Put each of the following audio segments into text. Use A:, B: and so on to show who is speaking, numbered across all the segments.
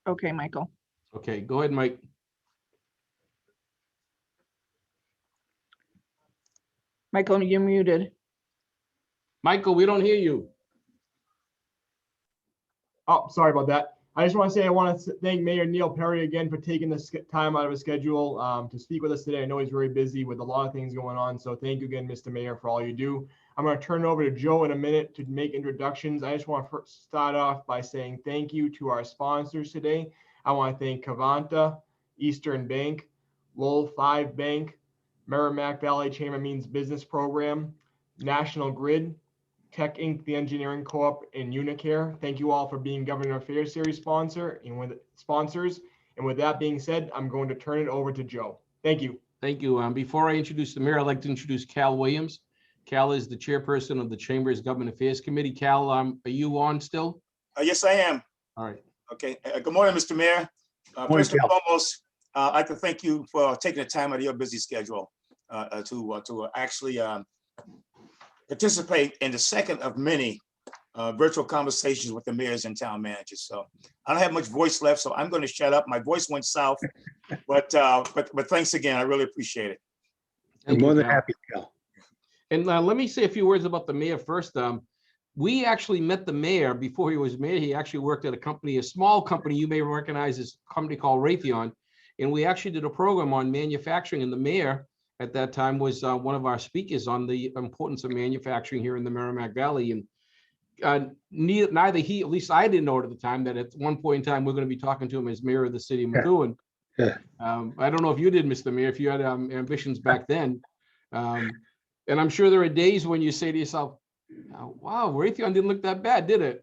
A: Okay, Michael.
B: Okay, go ahead, Mike.
A: Michael, you're muted.
B: Michael, we don't hear you.
C: Oh, sorry about that. I just want to say I want to thank Mayor Neil Perry again for taking this time out of his schedule to speak with us today. I know he's very busy with a lot of things going on. So thank you again, Mr. Mayor, for all you do. I'm going to turn it over to Joe in a minute to make introductions. I just want to first start off by saying thank you to our sponsors today. I want to thank Cavanta, Eastern Bank, Lowell 5 Bank, Merrimack Valley Chamber Means Business Program, National Grid, Tech Inc., the Engineering Co-op, and Unicare. Thank you all for being Government Affairs Series sponsors. And with that being said, I'm going to turn it over to Joe. Thank you.
B: Thank you. Before I introduce the mayor, I'd like to introduce Cal Williams. Cal is the chairperson of the Chamber's Government Affairs Committee. Cal, are you on still?
D: Yes, I am.
B: All right.
D: Okay. Good morning, Mr. Mayor. First and foremost, I'd like to thank you for taking the time out of your busy schedule to actually participate in the second of many virtual conversations with the mayors and town managers. So I don't have much voice left, so I'm going to shut up. My voice went south, but thanks again. I really appreciate it.
B: Thank
E: More
B: you,
E: than
B: Cal.
E: happy, Cal.
B: And let me say a few words about the mayor first. We actually met the mayor before he was mayor. He actually worked at a company, a small company you may recognize, as a company called Raytheon. And we actually did a program on manufacturing, and the mayor at that time was one of our speakers on the importance of manufacturing here in the Merrimack Valley. And neither he, at least I didn't know it at the time, that at one point in time, we're going to be talking to him as mayor of the city of Methuen.
E: Yeah.
B: I don't know if you did, Mr. Mayor, if you had ambitions back then. And I'm sure there are days when you say to yourself, wow, Raytheon didn't look that bad, did it?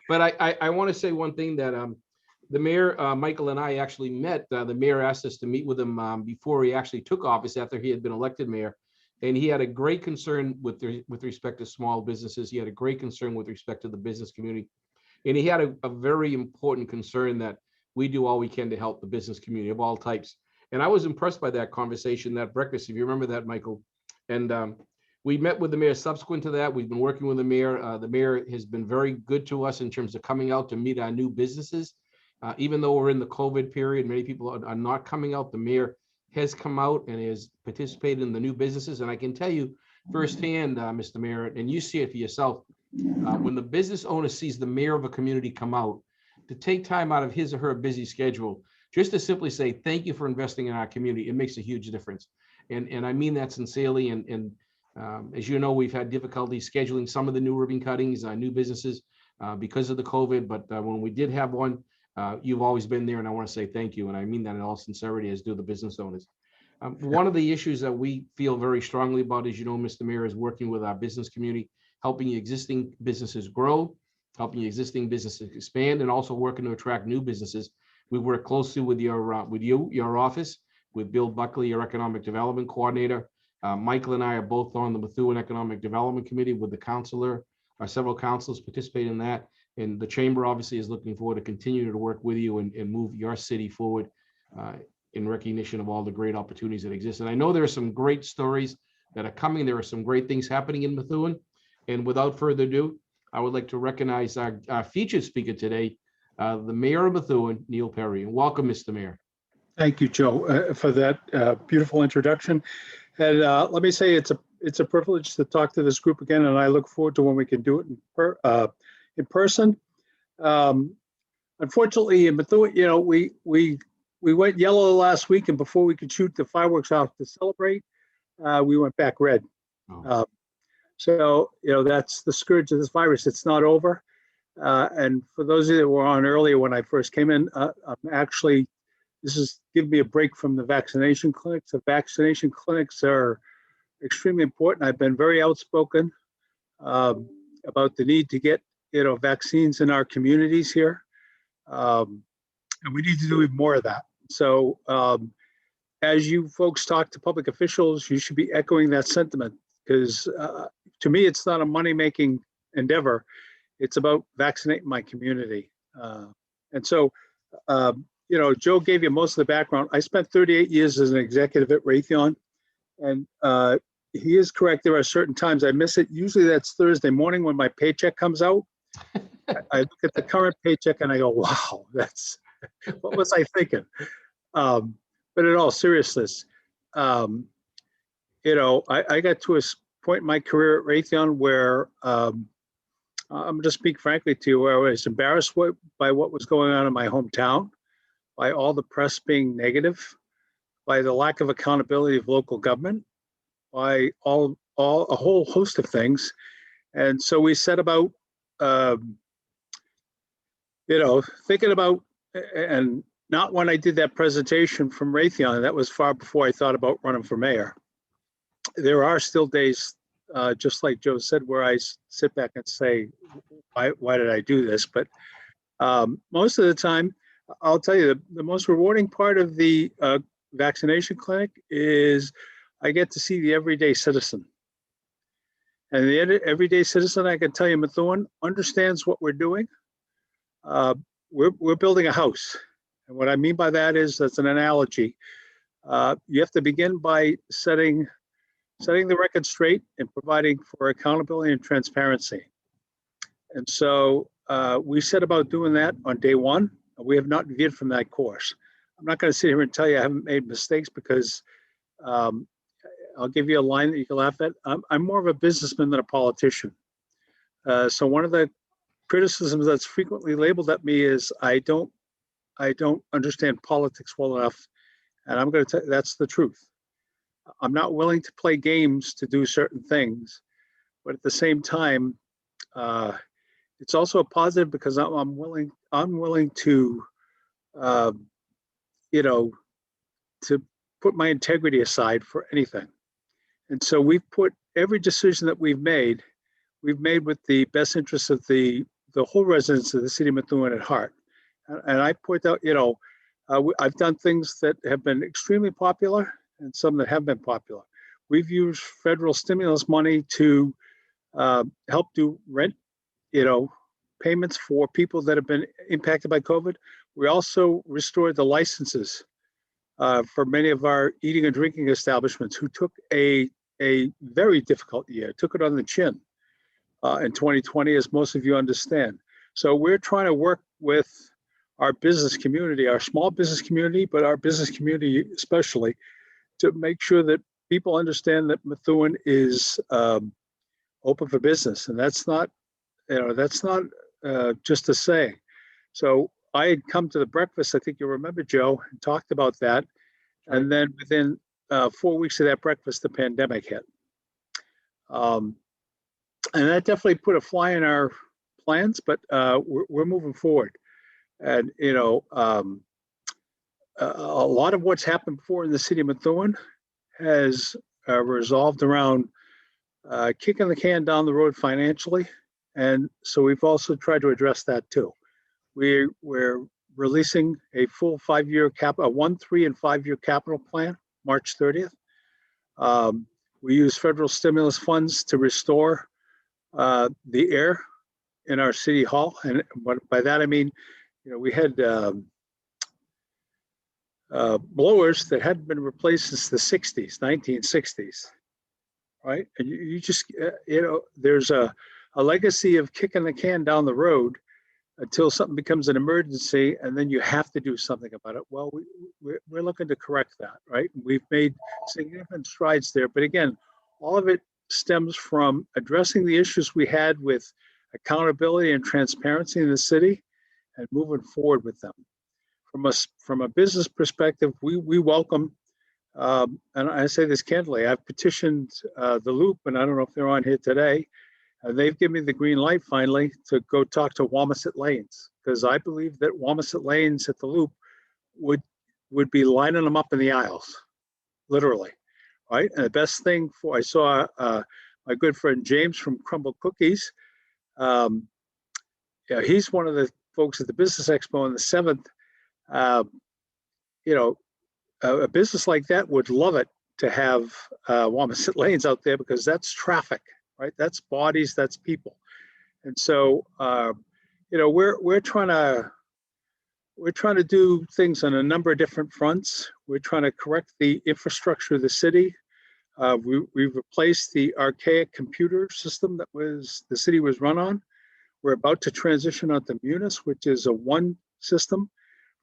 B: But I want to say one thing that the mayor, Michael, and I actually met. The mayor asked us to meet with him before he actually took office, after he had been elected mayor. And he had a great concern with respect to small businesses. He had a great concern with respect to the business community. And he had a very important concern that we do all we can to help the business community of all types. And I was impressed by that conversation, that breakfast, if you remember that, Michael. And we met with the mayor subsequent to that. We've been working with the mayor. The mayor has been very good to us in terms of coming out to meet our new businesses. Even though we're in the COVID period, many people are not coming out. The mayor has come out and has participated in the new businesses. And I can tell you firsthand, Mr. Mayor, and you see it for yourself, when the business owner sees the mayor of a community come out to take time out of his or her busy schedule, just to simply say, thank you for investing in our community, it makes a huge difference. And I mean that sincerely. And as you know, we've had difficulty scheduling some of the new ribbon cuttings, new businesses because of the COVID. But when we did have one, you've always been there, and I want to say thank you. And I mean that in all sincerity, as do the business owners. One of the issues that we feel very strongly about, as you know, Mr. Mayor, is working with our business community, helping existing businesses grow, helping existing businesses expand, and also working to attract new businesses. We work closely with your office, with Bill Buckley, your economic development coordinator. Michael and I are both on the Methuen Economic Development Committee with the councilor. Several councils participate in that. And the chamber obviously is looking forward to continue to work with you and move your city forward in recognition of all the great opportunities that exist. And I know there are some great stories that are coming. There are some great things happening in Methuen. And without further ado, I would like to recognize our featured speaker today, the Mayor of Methuen, Neil Perry. And welcome, Mr. Mayor.
E: Thank you, Joe, for that beautiful introduction. And let me say it's a privilege to talk to this group again, and I look forward to when we can do it in person. Unfortunately, in Methuen, you know, we went yellow last week, and before we could shoot the fireworks off to celebrate, we went back red.
B: Oh.
E: So, you know, that's the scourge of this virus. It's not over. And for those of you that were on earlier when I first came in, this is giving me a break from the vaccination clinics. The vaccination clinics are extremely important. I've been very outspoken about the need to get, you know, vaccines in our communities here. And we need to do even more of that. So as you folks talk to public officials, you should be echoing that sentiment, because to me, it's not a money-making endeavor. It's about vaccinating my community. And so, you know, Joe gave you most of the background. I spent 38 years as an executive at Raytheon, and he is correct. There are certain times I miss it. Usually that's Thursday morning when my paycheck comes out. I look at the current paycheck and I go, wow, that's, what was I thinking? But in all seriousness, you know, I got to a point in my career at Raytheon where I'm going to speak frankly to you, where I was embarrassed by what was going on in my hometown, by all the press being negative, by the lack of accountability of local government, by all a whole host of things. And so we set about, you know, thinking about, and not when I did that presentation from Raytheon, that was far before I thought about running for mayor. There are still days, just like Joe said, where I sit back and say, why did I do this? But most of the time, I'll tell you, the most rewarding part of the vaccination clinic is I get to see the everyday citizen. And the everyday citizen, I can tell you, Methuen understands what we're doing. We're building a house. And what I mean by that is, that's an analogy. You have to begin by setting the record straight and providing for accountability and transparency. And so we set about doing that on day one. We have not veered from that course. I'm not going to sit here and tell you I haven't made mistakes, because I'll give you a line that you can laugh at. I'm more of a businessman than a politician. So one of the criticisms that's frequently labeled at me is I don't understand politics well enough. And I'm going to tell you, that's the truth. I'm not willing to play games to do certain things, but at the same time, it's also a positive, because I'm willing to, you know, to put my integrity aside for anything. And so we've put every decision that we've made with the best interests of the whole residents of the city of Methuen at heart. And I point out, you know, I've done things that have been extremely popular and some that have been popular. We've used federal stimulus money to help do rent, you know, payments for people that have been impacted by COVID. We also restored the licenses for many of our eating and drinking establishments who took a very difficult year, took it on the chin in 2020, as most of you understand. So we're trying to work with our business community, our small business community, but our business community especially, to make sure that people understand that Methuen is open for business. And that's not, you know, that's not just a saying. So I had come to the breakfast, I think you remember, Joe, and talked about that. And then within 4 weeks of that breakfast, the pandemic hit. And that definitely put a fly in our plans, but we're moving forward. And, you know, a lot of what's happened before in the city of Methuen has resolved around kicking the can down the road financially. And so we've also tried to address that too. We're releasing a full 5-year a 1, 3, and 5-year capital plan, March 30th. We use federal stimulus funds to restore the air in our city hall. And by that, I mean, you know, we had blowers that hadn't been replaced since the 60s, 1960s, right? And you just, you know, there's a legacy of kicking the can down the road until something becomes an emergency, and then you have to do something about it. Well, we're looking to correct that, right? We've made significant strides there, but again, all of it stems from addressing the issues we had with accountability and transparency in the city and moving forward with them. From a business perspective, we welcome, and I say this candidly, I've petitioned the Loop, and I don't know if they're on here today. They've given me the green light finally to go talk to Wamisit Lanes, because I believe that Wamisit Lanes at the Loop would be lining them up in the aisles, literally, right? And the best thing I saw my good friend James from Crumble Cookies. Yeah, he's one of the folks at the Business Expo on the 7th. You know, a business like that would love it to have Wamisit Lanes out there, because that's traffic, right? That's bodies, that's people. And so, you know, we're trying to do things on a number of different fronts. We're trying to correct the infrastructure of the city. We've replaced the archaic computer system that the city was run on. We're about to transition onto Munis, which is a one system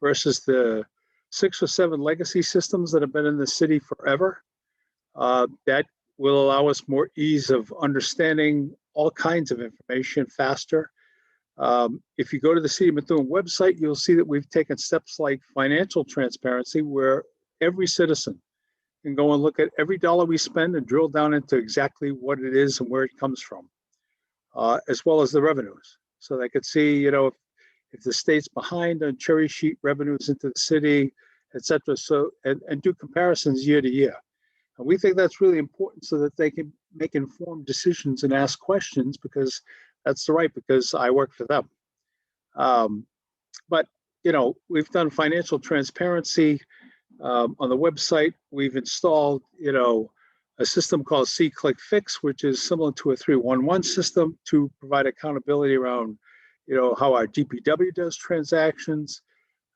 E: versus the 6 or 7 legacy systems that have been in the city forever. That will allow us more ease of understanding all kinds of information faster. If you go to the City of Methuen website, you'll see that we've taken steps like financial transparency, where every citizen can go and look at every dollar we spend and drill down into exactly what it is and where it comes from, as well as the revenues. So they could see, you know, if the state's behind on cherry sheet revenues into the city, et cetera. So, and do comparisons year to year. And we think that's really important so that they can make informed decisions and ask questions, because that's the right, because I work for them. But, you know, we've done financial transparency on the website. We've installed, you know, a system called C-Click Fix, which is similar to a 311 system to provide accountability around, you know, how our DPW does transactions.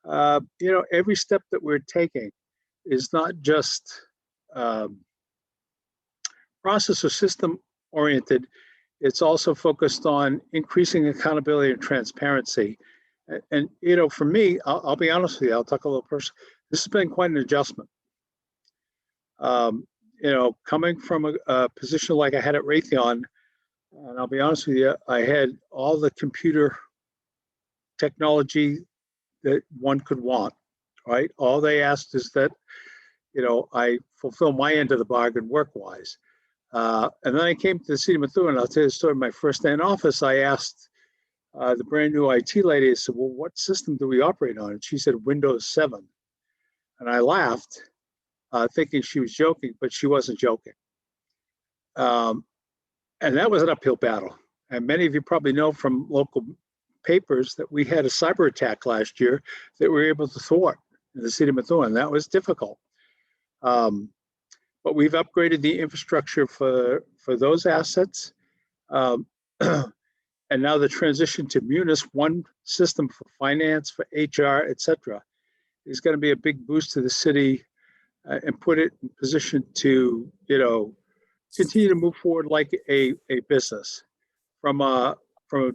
E: You know, every step that we're taking is not just process or system oriented. It's also focused on increasing accountability and transparency. And you know, for me, I'll be honest with you, I'll talk a little personal. This has been quite an adjustment. You know, coming from a position like I had at Raytheon, and I'll be honest with you, I had all the computer technology that one could want, right? All they asked is that, you know, I fulfill my end of the bargain work-wise. And then I came to the City of Methuen. I'll tell you the story. My first day in office, I asked the brand new IT lady, I said, well, what system do we operate on? And she said, Windows 7. And I laughed, thinking she was joking, but she wasn't joking. And that was an uphill battle. And many of you probably know from local papers that we had a cyber attack last year that we were able to thwart in the City of Methuen. That was difficult. But we've upgraded the infrastructure for those assets. And now the transition to Munis, one system for finance, for HR, et cetera, is going to be a big boost to the city and put it in position to, you know, continue to move forward like a business. From a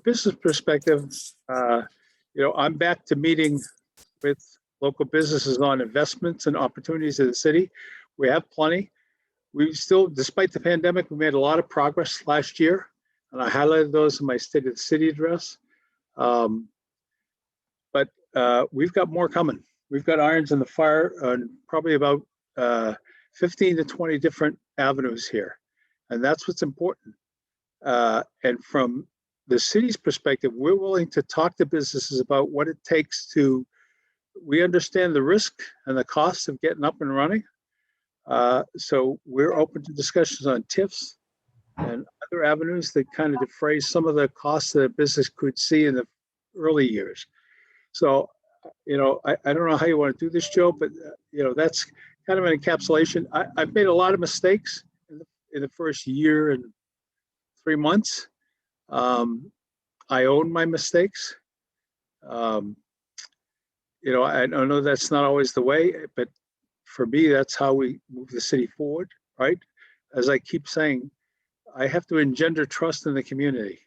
E: business perspective, you know, I'm back to meeting with local businesses on investments and opportunities in the city. We have plenty. We still, despite the pandemic, we made a lot of progress last year, and I highlighted those in my State of the City address. But we've got more coming. We've got irons in the fire on probably about 15 to 20 different avenues here, and that's what's important. And from the city's perspective, we're willing to talk to businesses about what it takes to, we understand the risk and the cost of getting up and running. So we're open to discussions on TIFs and other avenues that kind of defray some of the costs that a business could see in the early years. So, you know, I don't know how you want to do this, Joe, but, you know, that's kind of an encapsulation. I've made a lot of mistakes in the first year and 3 months. I own my mistakes. You know, I know that's not always the way, but for me, that's how we move the city forward, right? As I keep saying, I have to engender trust in the community.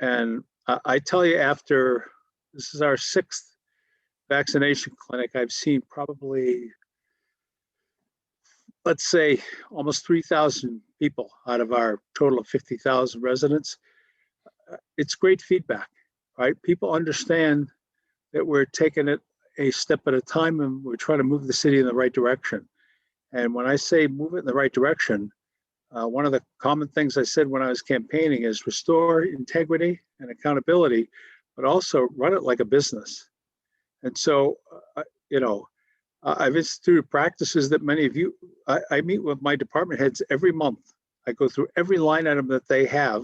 E: And I tell you, after, this is our 6th vaccination clinic, I've seen probably, let's say, almost 3,000 people out of our total of 50,000 residents. It's great feedback, right? People understand that we're taking it a step at a time and we're trying to move the city in the right direction. And when I say move it in the right direction, one of the common things I said when I was campaigning is restore integrity and accountability, but also run it like a business. And so, you know, I've instituted practices that many of you, I meet with my department heads every month. I go through every line item that they have,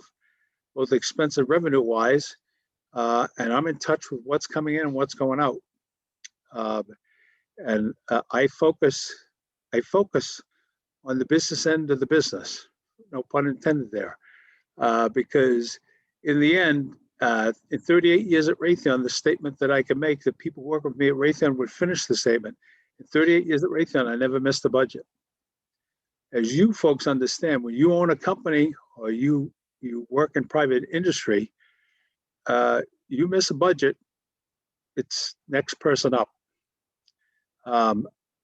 E: both expense and revenue wise, and I'm in touch with what's coming in and what's going out. And I focus on the business end of the business, no pun intended there, because in the end, in 38 years at Raytheon, the statement that I can make that people work with me at Raytheon would finish the statement. In 38 years at Raytheon, I never missed a budget. As you folks understand, when you own a company or you work in private industry, you miss a budget, it's next person up.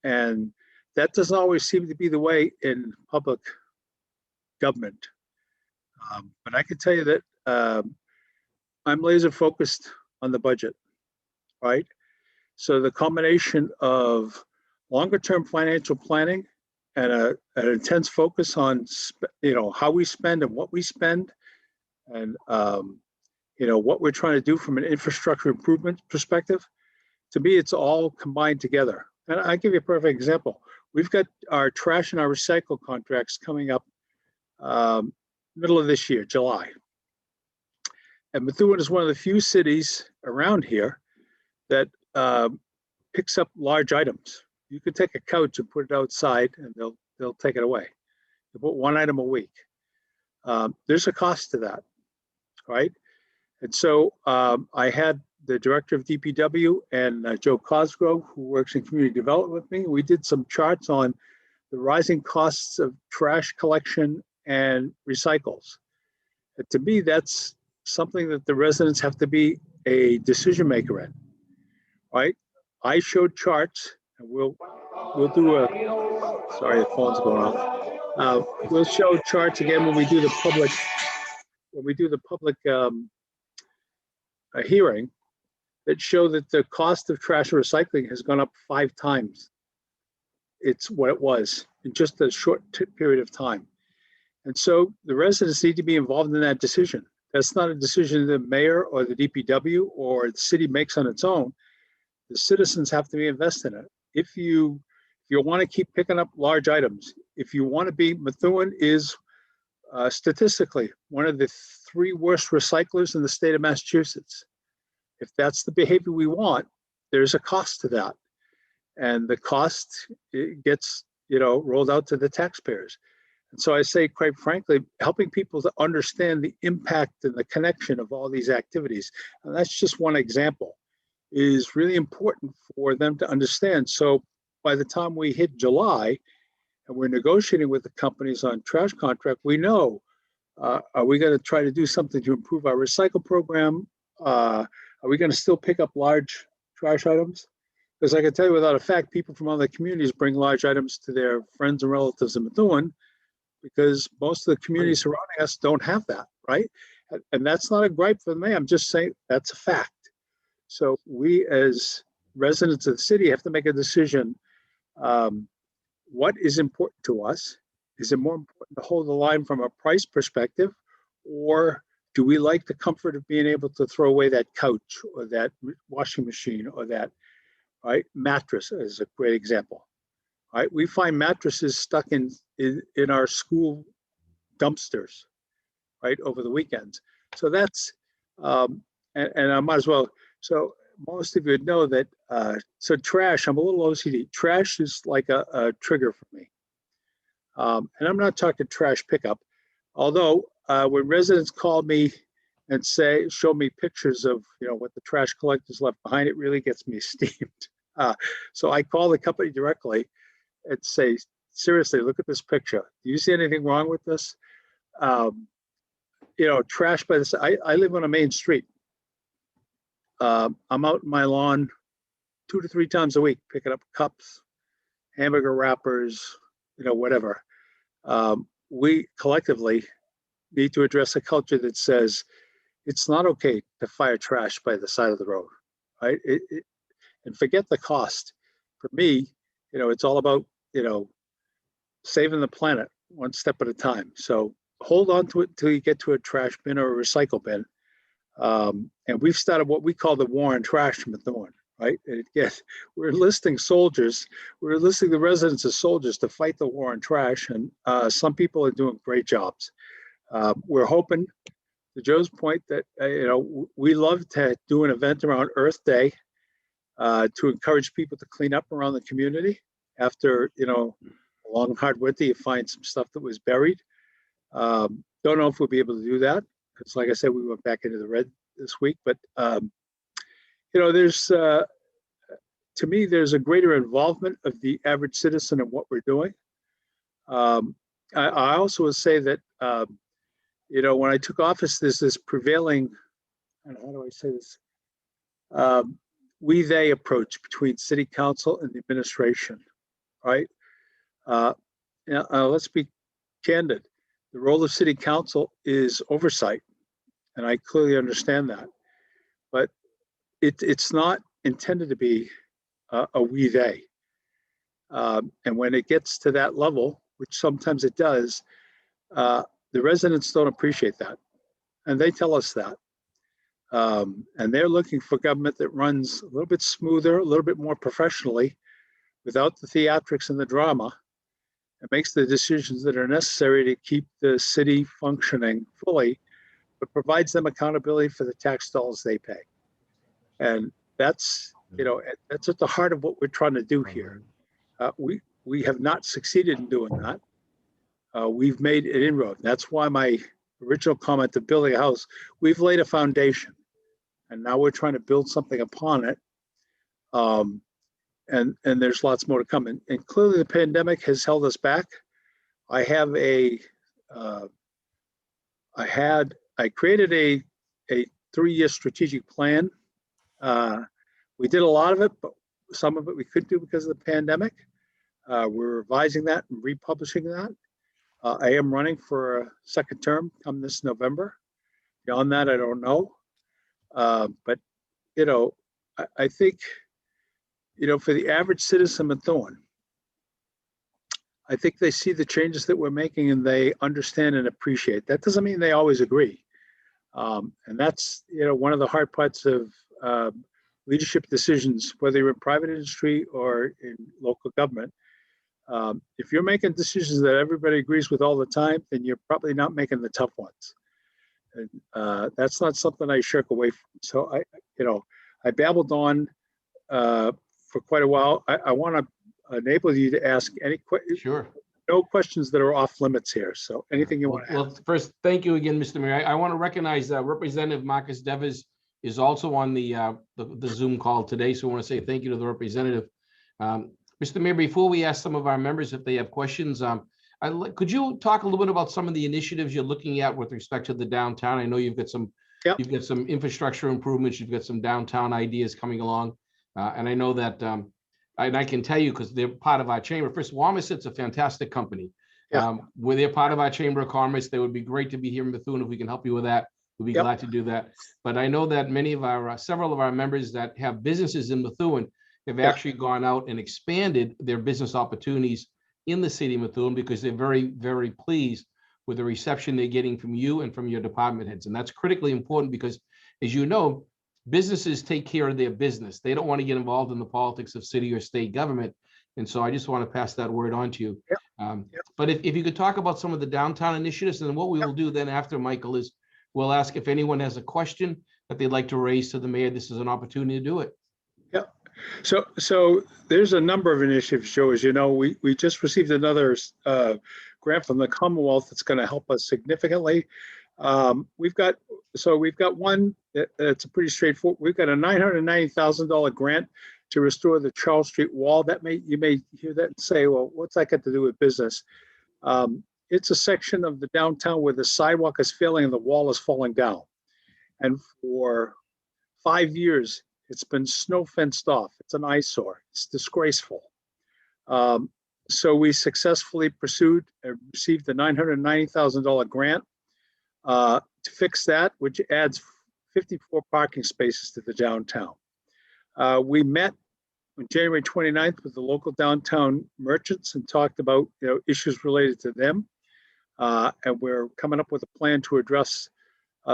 E: And that doesn't always seem to be the way in public government. But I can tell you that I'm laser focused on the budget, right? So the combination of longer term financial planning and an intense focus on how we spend and what we spend, and what we're trying to do from an infrastructure improvement perspective. To me, it's all combined together. And I'll give you a perfect example. We've got our trash and our recycle contracts coming up middle of this year, July. And Methuen is one of the few cities around here that picks up large items. You could take a couch and put it outside and they'll take it away. You put one item a week. There's a cost to that, right? And so I had the director of DPW and Joe Cosgrove, who works in community development with me. We did some charts on the rising costs of trash collection and recycles. And to me, that's something that the residents have to be a decision maker in, right? I showed charts, and we'll do a, sorry, the phone's going off. We'll show charts again when we do the public, hearing, that show that the cost of trash and recycling has gone up 5 times. It's what it was in just a short period of time. And so the residents need to be involved in that decision. That's not a decision the mayor or the DPW or the city makes on its own. The citizens have to be invested in it. If you want to keep picking up large items, if you want to be, Methuen is statistically one of the 3 worst recyclers in the state of Massachusetts. If that's the behavior we want, there's a cost to that. And the cost, it gets, rolled out to the taxpayers. And so I say, quite frankly, helping people to understand the impact and the connection of all these activities, and that's just one example, is really important for them to understand. So by the time we hit July and we're negotiating with the companies on trash contract, we know, are we going to try to do something to improve our recycle program? Are we going to still pick up large trash items? Because I can tell you without a fact, people from other communities bring large items to their friends and relatives in Methuen, because most of the communities surrounding us don't have that, right? And that's not a gripe for me. I'm just saying that's a fact. So we as residents of the city have to make a decision. What is important to us? Is it more important to hold the line from a price perspective, or do we like the comfort of being able to throw away that couch or that washing machine or that, right? Mattress is a great example, right? We find mattresses stuck in our school dumpsters, right, over the weekends. So that's, and I might as well, so most of you know that, so trash, I'm a little OCD. Trash is like a trigger for me. And I'm not talking trash pickup, although when residents call me and show me pictures of, what the trash collectors left behind, it really gets me steamed. So I call the company directly and say, seriously, look at this picture. Do you see anything wrong with this? Trash by this, I live on a main street. I'm out in my lawn 2 to 3 times a week, picking up cups, hamburger wrappers, whatever. We collectively need to address a culture that says it's not okay to fire trash by the side of the road, right? And forget the cost. For me, it's all about, saving the planet one step at a time. So hold on to it until you get to a trash bin or a recycle bin. And we've started what we call the war on trash in Methuen, right? And we're enlisting soldiers. We're enlisting the residents as soldiers to fight the war on trash. And some people are doing great jobs. We're hoping, to Joe's point, that, we love to do an event around Earth Day to encourage people to clean up around the community. After, a long, hard winter, you find some stuff that was buried. Don't know if we'll be able to do that, because like I said, we went back into the red this week. But, there's, to me, there's a greater involvement of the average citizen in what we're doing. I also would say that, when I took office, there's this prevailing and how do I say this? We-they approach between city council and the administration, right? Let's be candid. The role of city council is oversight, and I clearly understand that. But it's not intended to be a we-they. And when it gets to that level, which sometimes it does, the residents don't appreciate that. And they tell us that. And they're looking for government that runs a little bit smoother, a little bit more professionally, without the theatrics and the drama, and makes the decisions that are necessary to keep the city functioning fully, but provides them accountability for the tax dollars they pay. And that's, that's at the heart of what we're trying to do here. We have not succeeded in doing that. We've made an inroad. That's why my original comment to building a house, we've laid a foundation, and now we're trying to build something upon it. And there's lots more to come. And clearly the pandemic has held us back. I created a 3-year strategic plan. We did a lot of it, but some of it we couldn't do because of the pandemic. We're revising that and republishing that. I am running for a second term come this November. Beyond that, I don't know. But, I think, for the average citizen of Methuen, I think they see the changes that we're making and they understand and appreciate. That doesn't mean they always agree. And that's, one of the hard parts of leadership decisions, whether you're in private industry or in local government. If you're making decisions that everybody agrees with all the time, then you're probably not making the tough ones. And that's not something I shirk away from. So I babbled on for quite a while. I want to enable you to ask any questions.
B: Sure.
E: No questions that are off limits here. So anything you want to ask.
B: Well, first, thank you again, Mr. Mayor. I want to recognize Representative Marcus Devers is also on the Zoom call today. So I want to say thank you to the representative. Mr. Mayor, before we ask some of our members if they have questions, could you talk a little bit about some of the initiatives you're looking at with respect to the downtown? I know you've got some, You've got some infrastructure improvements, you've got some downtown ideas coming along. And I know that, and I can tell you, because they're part of our chamber. First, Wamiset's a fantastic company. Where they're part of our Chamber of Commerce, they would be great to be here in Methuen. If we can help you with that, we'd be glad to do that. But I know that many of our, several of our members that have businesses in Methuen have actually gone out and expanded their business opportunities in the city of Methuen because they're very, very pleased with the reception they're getting from you and from your department heads. And that's critically important because, as you know, businesses take care of their business. They don't want to get involved in the politics of city or state government. And so I just want to pass that word on to you. But if you could talk about some of the downtown initiatives, and what we will do then after, Michael, is we'll ask if anyone has a question that they'd like to raise to the mayor. This is an opportunity to do it.
E: So there's a number of initiatives, Joe. As you know, we just received another grant from the Commonwealth that's going to help us significantly. We've got one that's a pretty straightforward. We've got a $990,000 grant to restore the Charles Street wall. You may hear that and say, well, what's that got to do with business? It's a section of the downtown where the sidewalk is failing and the wall is falling down. And for 5 years, it's been snow fenced off. It's an eyesore. It's disgraceful. So we successfully pursued and received the $990,000 grant to fix that, which adds 54 parking spaces to the downtown. We met on January 29th with the local downtown merchants and talked about issues related to them. And we're coming up with a plan to address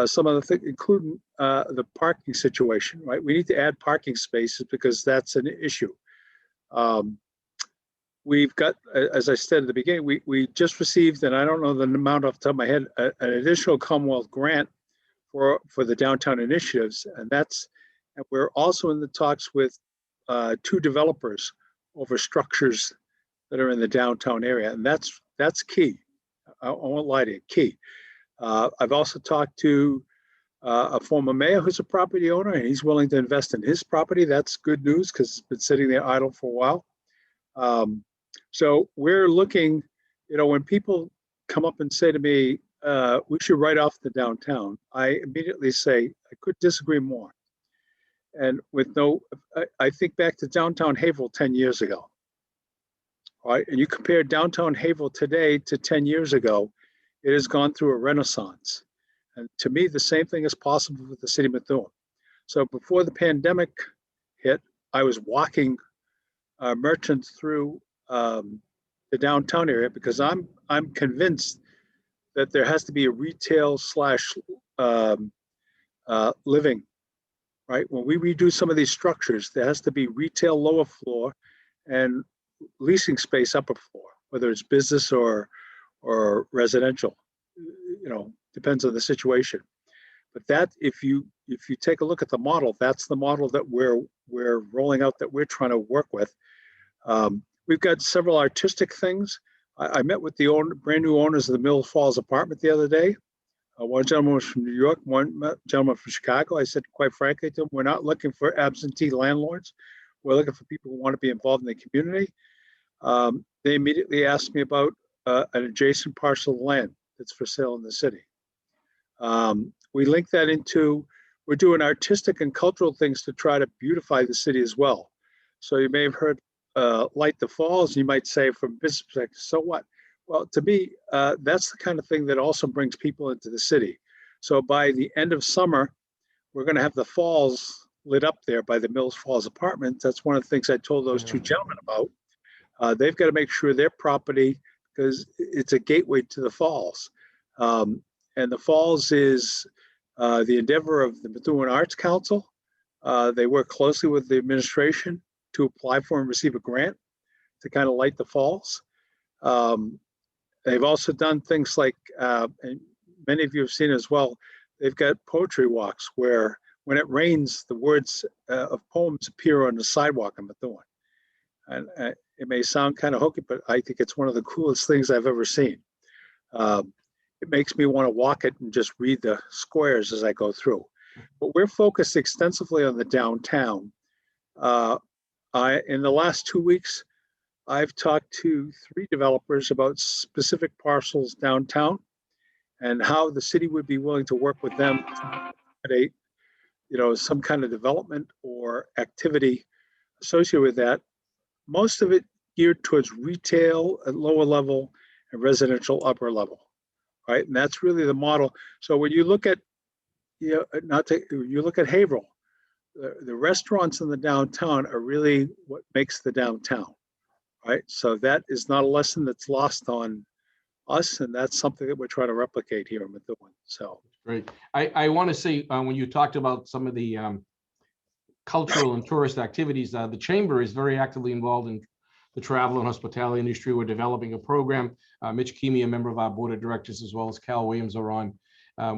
E: some of the things, including the parking situation, right? We need to add parking spaces because that's an issue. We've got, as I said at the beginning, we just received, and I don't know the amount off the top of my head, an additional Commonwealth grant for the downtown initiatives. And we're also in the talks with 2 developers over structures that are in the downtown area. And that's key. I won't lie to you, key. I've also talked to a former mayor who's a property owner, and he's willing to invest in his property. That's good news because it's been sitting there idle for a while. So we're looking, when people come up and say to me, we should write off the downtown, I immediately say, I could disagree more. And with no, I think back to downtown Haverhill 10 years ago. All right, and you compare downtown Haverhill today to 10 years ago, it has gone through a renaissance. And to me, the same thing is possible with the city of Methuen. So before the pandemic hit, I was walking merchants through the downtown area because I'm convinced that there has to be a retail slash living, right? When we redo some of these structures, there has to be retail lower floor and leasing space upper floor, whether it's business or residential, depends on the situation. But that, if you take a look at the model, that's the model that we're rolling out, that we're trying to work with. We've got several artistic things. I met with the brand new owners of the Mill Falls apartment the other day. One gentleman was from New York, one gentleman from Chicago. I said, quite frankly to them, we're not looking for absentee landlords. We're looking for people who want to be involved in the community. They immediately asked me about an adjacent parcel of land that's for sale in the city. We link that into, we're doing artistic and cultural things to try to beautify the city as well. So you may have heard Light the Falls, you might say from business perspective, so what? Well, to me, that's the kind of thing that also brings people into the city. So by the end of summer, we're going to have the falls lit up there by the Mills Falls Apartments. That's one of the things I told those two gentlemen about. They've got to make sure their property, because it's a gateway to the falls. And the falls is the endeavor of the Methuen Arts Council. They work closely with the administration to apply for and receive a grant to kind of light the falls. They've also done things like, and many of you have seen as well, they've got poetry walks where when it rains, the words of poems appear on the sidewalk in Methuen. And it may sound kind of hokey, but I think it's one of the coolest things I've ever seen. It makes me want to walk it and just read the squares as I go through. But we're focused extensively on the downtown. In the last 2 weeks, I've talked to 3 developers about specific parcels downtown and how the city would be willing to work with them to accommodate, some kind of development or activity associated with that. Most of it geared towards retail at lower level and residential upper level, right? And that's really the model. So when you look at, you look at Haverhill, the restaurants in the downtown are really what makes the downtown, right? So that is not a lesson that's lost on us, and that's something that we're trying to replicate here in Methuen. So
B: Great. I want to say, when you talked about some of the cultural and tourist activities, the chamber is very actively involved in the travel and hospitality industry. We're developing a program. Mitch Keamy, a member of our board of directors, as well as Cal Williams, are on.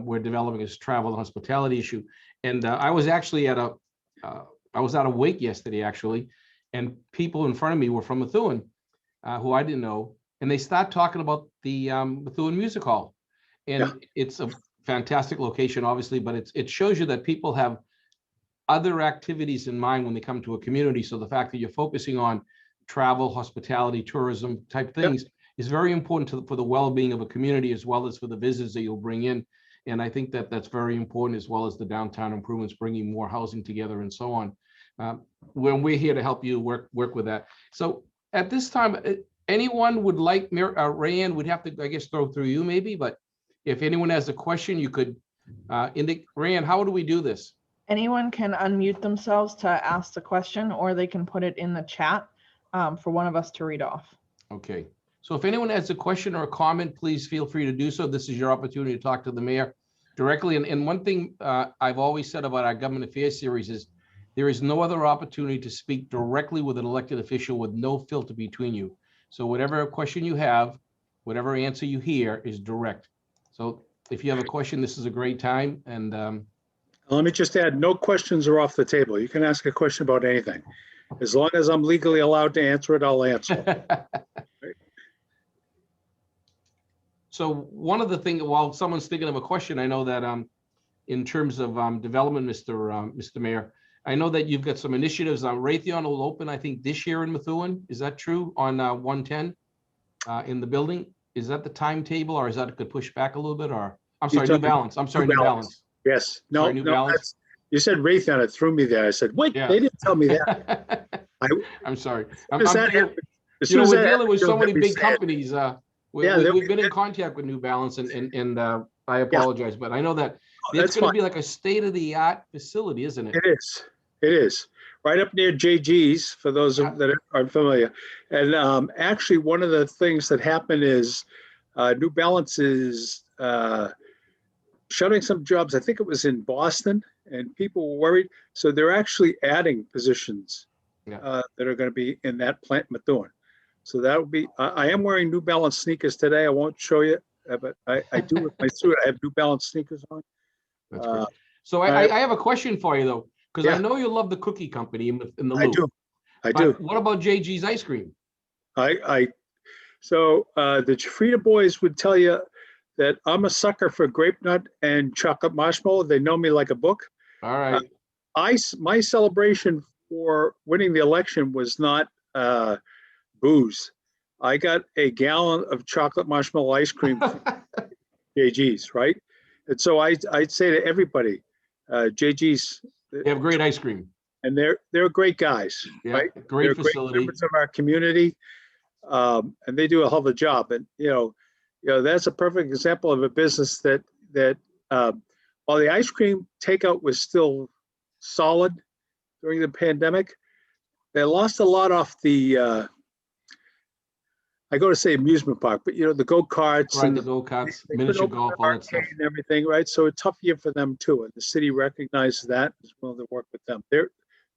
B: We're developing this travel and hospitality issue. And I was actually at I was at a wake yesterday, actually, and people in front of me were from Methuen, who I didn't know, and they start talking about the Methuen Music Hall. And it's a fantastic location, obviously, but it shows you that people have other activities in mind when they come to a community. So the fact that you're focusing on travel, hospitality, tourism type things is very important for the well-being of a community, as well as for the visitors that you'll bring in. And I think that that's very important, as well as the downtown improvements, bringing more housing together and so on. When we're here to help you work with that. So at this time, anyone would like, Rayanne, would have to, I guess, throw through you maybe, but if anyone has a question, you could indicate. Rayanne, how do we do this?
A: Anyone can unmute themselves to ask the question, or they can put it in the chat for one of us to read off.
B: Okay. So if anyone has a question or a comment, please feel free to do so. This is your opportunity to talk to the mayor directly. And one thing I've always said about our government affairs series is there is no other opportunity to speak directly with an elected official with no filter between you. So whatever question you have, whatever answer you hear is direct. So if you have a question, this is a great time. And
E: let me just add, no questions are off the table. You can ask a question about anything. As long as I'm legally allowed to answer it, I'll answer.
B: So one of the things, while someone's thinking of a question, I know that in terms of development, Mr. Mayor, I know that you've got some initiatives. Raytheon will open, I think, this year in Methuen. Is that true? On 110 in the building? is that the timetable, or is that could push back a little bit, or I'm
E: You're
B: sorry, New
E: talking
B: Balance. I'm sorry, New Balance.
E: Yes, no,
B: Sorry, New
E: no,
B: Balance.
E: that's, you said Raytheon, it threw me there. I said, wait,
B: Yeah.
E: they didn't tell me that. I,
B: I'm sorry. I'm
E: as that
B: thinking,
E: happened- as
B: you
E: soon
B: know,
E: as
B: we're
E: that
B: dealing with
E: happened,
B: so many
E: they'll be
B: big
E: sad.
B: companies.
E: Yeah, they'll
B: We've
E: be-
B: been in contact with New Balance, and I apologize, but I know that it's
E: That's
B: going to
E: fine.
B: be like a state-of-the-art facility, isn't it?
E: It is. It is. Right up near JG's, for those
B: Yeah.
E: that aren't familiar. And actually, one of the things that happened is New Balance is shutting some jobs. I think it was in Boston, and people were worried. So they're actually adding positions
B: Yeah.
E: that are going to be in that plant, Methuen. So that would be, I am wearing New Balance sneakers today. I won't show you, but I do with my suit. I have New Balance sneakers on.
B: That's great.
E: Uh,
B: So I have a question for you, though, because I
E: Yeah.
B: know you love the cookie company in the
E: I
B: loop.
E: do. I
B: But
E: do.
B: what about JG's ice cream?
E: So the Frida boys would tell you that I'm a sucker for grape nut and chocolate marshmallow. They know me like a book.
B: All right.
E: My celebration for winning the election was not booze. I got a gallon of chocolate marshmallow ice cream from JG's, right? And so I'd say to everybody, JG's,
B: They have great ice cream.
E: and they're great guys,
B: Yeah,
E: right?
B: great
E: They're great
B: facility.
E: members of our community, and they do a hell of a job. And that's a perfect example of a business that while the ice cream takeout was still solid during the pandemic, they lost a lot off the. I go to say amusement park, but the go-karts
B: Right,
E: and
B: the go-karts,
E: they couldn't
B: miniature
E: open
B: golf,
E: an
B: all that stuff.
E: arcade and everything, right? So a tough year for them too, and the city recognizes that, is willing to work with them.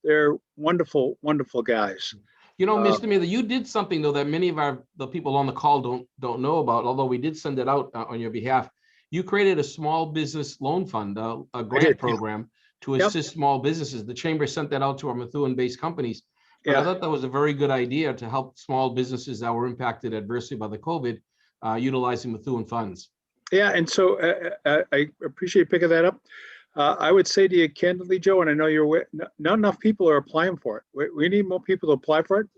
E: They're wonderful, wonderful guys.
B: You know, Mr. Miller, you did something though that many of the people on the call don't know about, although we did send it out on your behalf. You created a small business loan fund, a grant
E: did, yeah.
B: program to
E: Yep.
B: assist small businesses. The chamber sent that out to our Methuen-based companies. But I
E: Yeah.
B: thought that was a very good idea to help small businesses that were impacted adversely by the COVID, utilizing Methuen funds.
E: Yeah, and so I appreciate you picking that up. I would say to you candidly, Joe, and I know you're aware, not enough people are applying for it. We need more people to apply for it.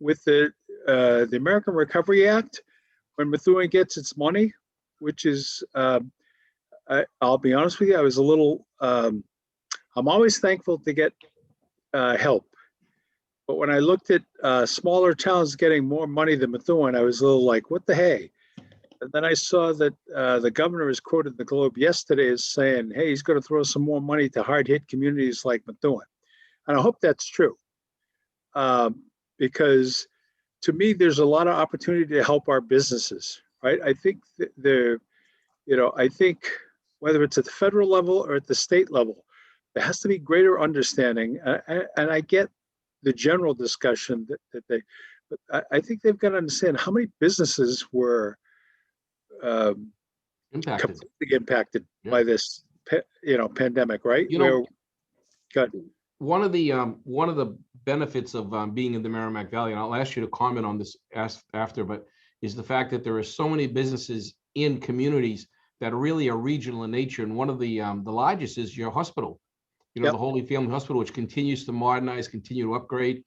E: With the American Recovery Act, when Methuen gets its money, which is, I'll be honest with you, I was a little, I'm always thankful to get help. But when I looked at smaller towns getting more money than Methuen, I was a little like, what the hey? And then I saw that the governor is quoted in the Globe yesterday as saying, hey, he's going to throw some more money to hard-hit communities like Methuen. And I hope that's true. Because to me, there's a lot of opportunity to help our businesses, right? I think I think whether it's at the federal level or at the state level, there has to be greater understanding. And I get the general discussion that but I think they've got to understand how many businesses were
B: Impacted.
E: completely impacted
B: Yeah.
E: by this, pandemic, right?
B: You know,
E: Good.
B: one of the benefits of being in the Merrimack Valley, and I'll ask you to comment on this after, but is the fact that there are so many businesses in communities that really are regional in nature. And one of the largest is your hospital,
E: Yep.
B: the Holy Family Hospital, which continues to modernize, continue to upgrade.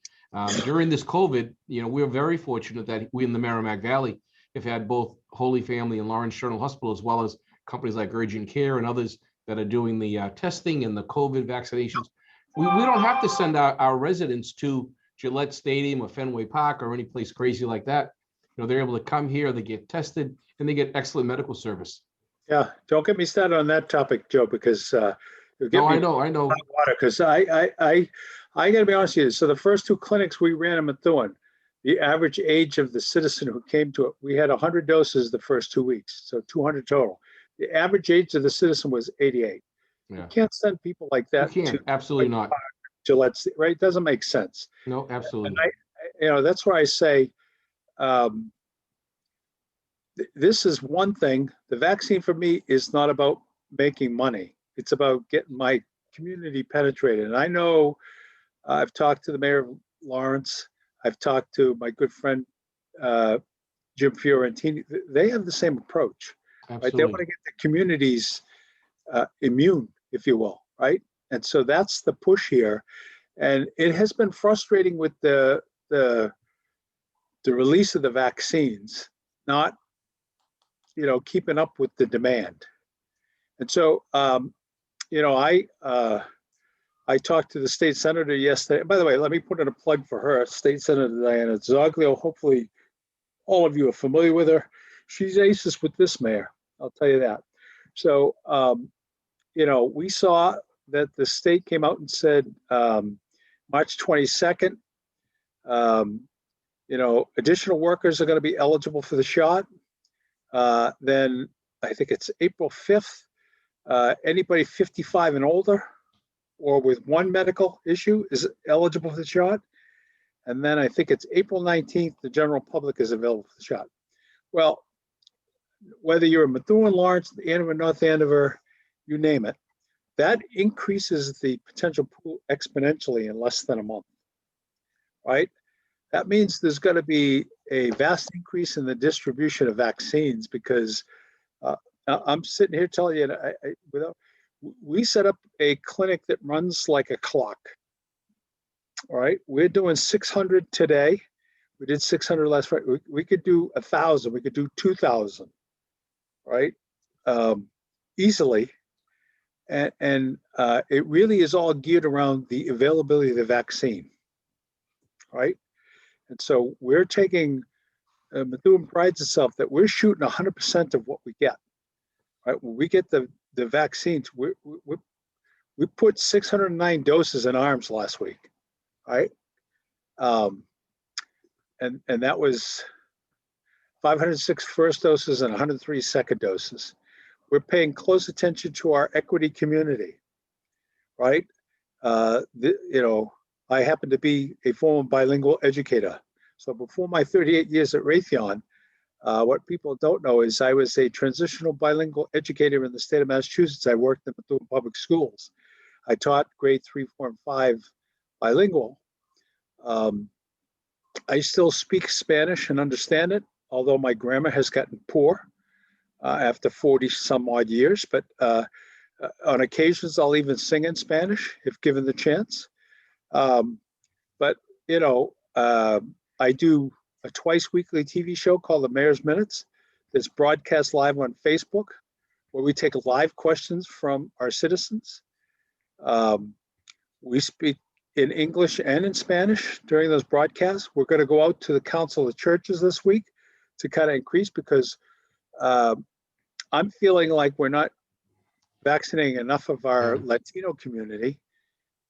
B: During this COVID, we're very fortunate that we in the Merrimack Valley have had both Holy Family and Lawrence Journal Hospital, as well as companies like Urgent Care and others that are doing the testing and the COVID vaccinations. We don't have to send our residents to Gillette Stadium or Fenway Park or any place crazy like that. They're able to come here, they get tested, and they get excellent medical service.
E: Yeah, don't get me started on that topic, Joe, because you'll get
B: No,
E: me
B: I know.
E: hot water. Because I got to be honest with you. So the first two clinics we ran in Methuen, the average age of the citizen who came to it, we had 100 doses the first 2 weeks, so 200 total. The average age of the citizen was 88.
B: Yeah.
E: You can't send people like
B: You
E: that
B: can't,
E: to
B: absolutely not.
E: Gillette, right? It doesn't make sense.
B: No, absolutely.
E: And that's why I say this is one thing. The vaccine for me is not about making money. It's about getting my community penetrated. And I know I've talked to the mayor of Lawrence. I've talked to my good friend Jim Fiorentini. They have the same approach. Right? They
B: Absolutely.
E: want to get the communities immune, if you will, right? And so that's the push here. And it has been frustrating with the release of the vaccines not, keeping up with the demand. And so, I talked to the state senator yesterday. By the way, let me put in a plug for her, State Senator Diana Zoglio. Hopefully all of you are familiar with her. She's aces with this mayor, I'll tell you that. So, we saw that the state came out and said March 22nd, additional workers are going to be eligible for the shot. Then I think it's April 5th, anybody 55 and older or with one medical issue is eligible for the shot. And then I think it's April 19th, the general public is available for the shot. Well, whether you're in Methuen, Lawrence, Andover, North Andover, you name it, that increases the potential pool exponentially in less than a month, right? That means there's going to be a vast increase in the distribution of vaccines because I'm sitting here telling you, we set up a clinic that runs like a clock. All right, we're doing 600 today. We did 600 last Friday. We could do 1,000. We could do 2,000, right? Easily. And it really is all geared around the availability of the vaccine, right? And so we're taking, Methuen prides itself that we're shooting 100% of what we get, right? When we get the vaccines, we put 609 doses in arms last week, right? And that was 506 first doses and 103 second doses. We're paying close attention to our equity community, right? I happen to be a former bilingual educator. So before my 38 years at Raytheon, what people don't know is I was a transitional bilingual educator in the state of Massachusetts. I worked in Methuen public schools. I taught grade 3, 4, and 5 bilingual. I still speak Spanish and understand it, although my grammar has gotten poor after 40 some odd years. But on occasions, I'll even sing in Spanish if given the chance. But I do a twice weekly TV show called The Mayor's Minutes that's broadcast live on Facebook, where we take live questions from our citizens. We speak in English and in Spanish during those broadcasts. We're going to go out to the Council of Churches this week to kind of increase because I'm feeling like we're not vaccinating enough of our Latino community.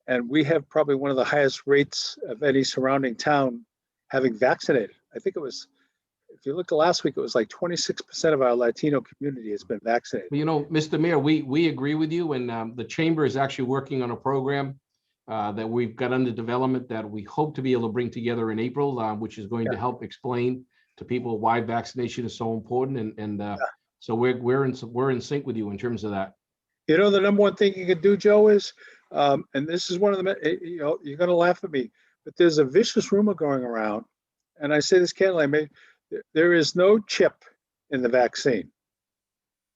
E: And we have probably one of the highest rates of any surrounding town having vaccinated. I think it was, if you look at last week, it was like 26% of our Latino community has been vaccinated.
B: Mr. Mayor, we agree with you, and the chamber is actually working on a program that we've got under development that we hope to be able to bring together in April, which is going to help explain to people why vaccination is so important. So we're in sync with you in terms of that.
E: The number one thing you can do, Joe, is, and this is one of the, you're going to laugh at me, but there's a vicious rumor going around, and I say this candidly, there is no chip in the vaccine.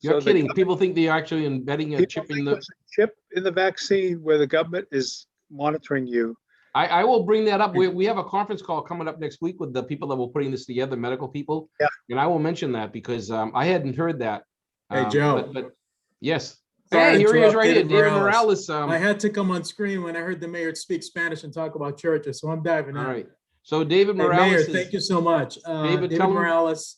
B: You're kidding. People think they're actually embedding a chip in the
E: chip in the vaccine where the government is monitoring you.
B: I will bring that up. We have a conference call coming up next week with the people that were putting this together, medical people.
E: Yeah.
B: And I will mention that because I hadn't heard that.
F: Hey, Joe.
B: But yes.
F: Sorry
B: Hey,
F: to
B: here he is
F: interrupt,
B: right here,
F: David
B: David
F: Morales.
B: Morales.
F: I had to come on screen when I heard the mayor speak Spanish and talk about churches, so I'm diving in.
B: All right. So David
F: Hey,
B: Morales.
F: Mayor, thank you so much.
B: David,
F: David
B: tell him-
F: Morales,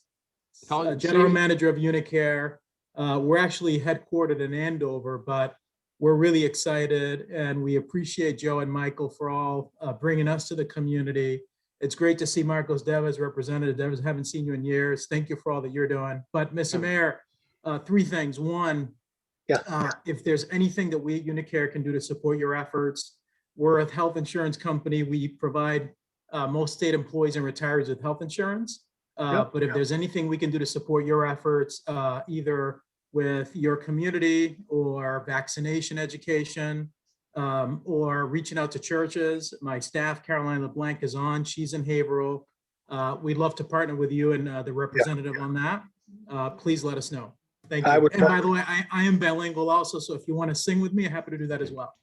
B: tell him-
F: General
B: say-
F: Manager of Unicare. We're actually headquartered in Andover, but we're really excited and we appreciate Joe and Michael for all bringing us to the community. It's great to see Marcos Deves, Representative Deves. Haven't seen you in years. Thank you for all that you're doing. But Mr. Mayor, 3 things. One, if there's anything that we at Unicare can do to support your efforts, we're a health insurance company. We provide most state employees and retirees with health insurance. But if there's anything we can do to support your efforts, either with your community or vaccination education, or reaching out to churches, my staff, Caroline LeBlanc, is on. She's in Haverhill. We'd love to partner with you and the representative on that. Please let us know. Thank you. And by the way, I am bilingual also, so if you want to sing with me, I'm happy to do that as well.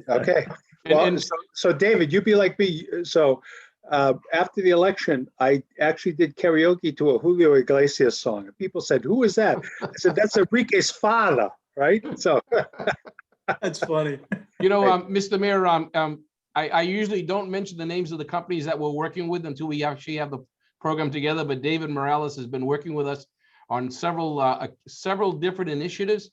E: Okay. Well, so David, you be like me. So After the election, I actually did karaoke to a Julio Iglesias song. And people said, "Who is that?" I said, "That's Enrique's father," right? So
F: That's funny.
B: You know, Mr. Mayor, I usually don't mention the names of the companies that we're working with until we actually have the program together, but David Morales has been working with us on several different initiatives.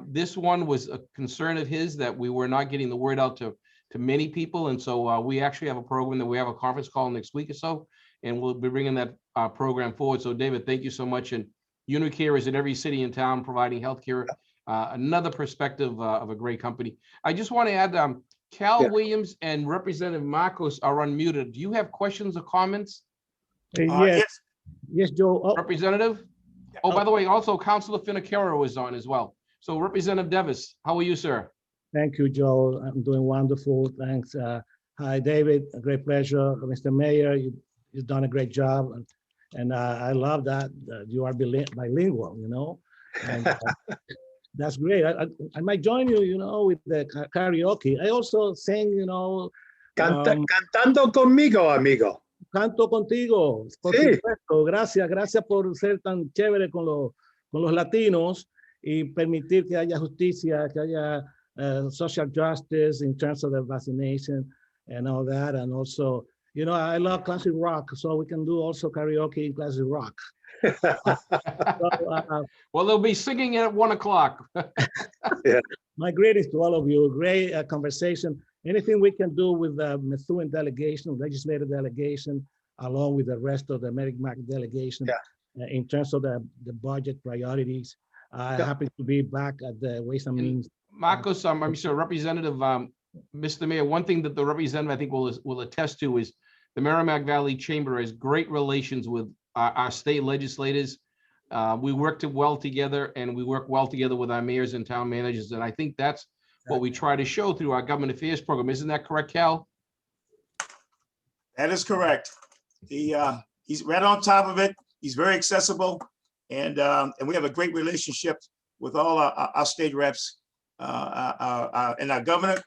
B: This one was a concern of his that we were not getting the word out to many people. And so we actually have a program that we have a conference call next week or so, and we'll be bringing that program forward. So David, thank you so much. And Unicare is in every city and town providing healthcare. Another perspective of a great company. I just want to add, Cal Williams and Representative Marcos are unmuted. Do you have questions or comments?
G: Yes, yes, Joe. Oh,
B: Representative? Oh, by the way, also Councilor Finocchiaro was on as well. So Representative Davis, how are you, sir?
G: thank you, Joe. I'm doing wonderful. Thanks. Hi, David. A great pleasure. Mr. Mayor, you've done a great job. And I love that you are bilingual, you know, and that's great. I might join you, you know, with the karaoke. I also sing, you know.
E: Cantando conmigo, amigo.
G: Canto contigo, por
E: Sí.
G: supuesto. Gracias por ser tan chévere con los latinos y permitir que haya justicia, que haya social justice in terms of the vaccination and all that. And also, you know, I love classic rock, so we can do also karaoke in classic rock.
B: Well, they'll be singing at 1 o'clock.
G: My greetings to all of you. Great conversation. Anything we can do with the Methuen delegation, legislative delegation, along with the rest of the Merrimack delegation, in terms of the budget priorities. Happy to be back at the Ways and Means.
B: Marcos, I'm sure Representative, Mr. Mayor, one thing that the representative I think will attest to is the Merrimack Valley Chamber has great relations with our state legislators. We work well together, and we work well together with our mayors and town managers. And I think that's what we try to show through our government affairs program. Isn't that correct, Cal?
D: That is correct. He's right on top of it. He's very accessible, and we have a great relationship with all our state reps, and our governor,